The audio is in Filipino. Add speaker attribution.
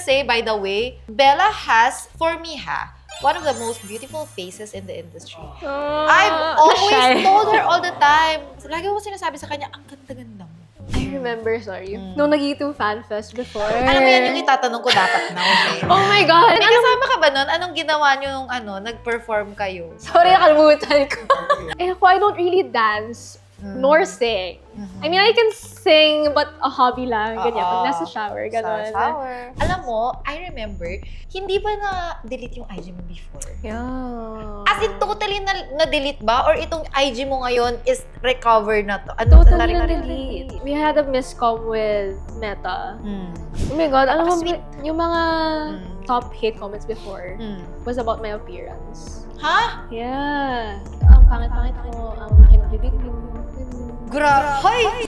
Speaker 1: say, by the way, Bella has, for me one of the most beautiful faces in the industry. I've always told her all the time. Lagi ko sinasabi sa kanya, ang ganda-ganda mo.
Speaker 2: I remember, nung nag-YouTube Fan Fest before.
Speaker 1: Alam mo yan yung itatanong ko dapat na, okay?
Speaker 2: Oh my God!
Speaker 1: May kasama ka ba nun? Anong ginawa nyo yung nag-perform kayo?
Speaker 2: Sorry, nakalimutan ko. Eh ako, I don't really dance nor sing. I mean, I can sing, but a hobby lang. Ganyan. Pag nasa shower, gano'n.
Speaker 1: Sa shower. Alam mo, I remember, hindi ba na-delete yung IG mo before?
Speaker 2: Yeah.
Speaker 1: As in, totally na-delete ba? Or itong IG mo ngayon is recover na to? Ano,
Speaker 2: Totally na-delete. We had a miscom with Meta. Oh my God, alam mo, yung mga top hate comments before was about my appearance.
Speaker 1: Ha?
Speaker 2: Yeah. Ang pangit-pangit ko, ang laki ng bibig ko.
Speaker 1: Grabe!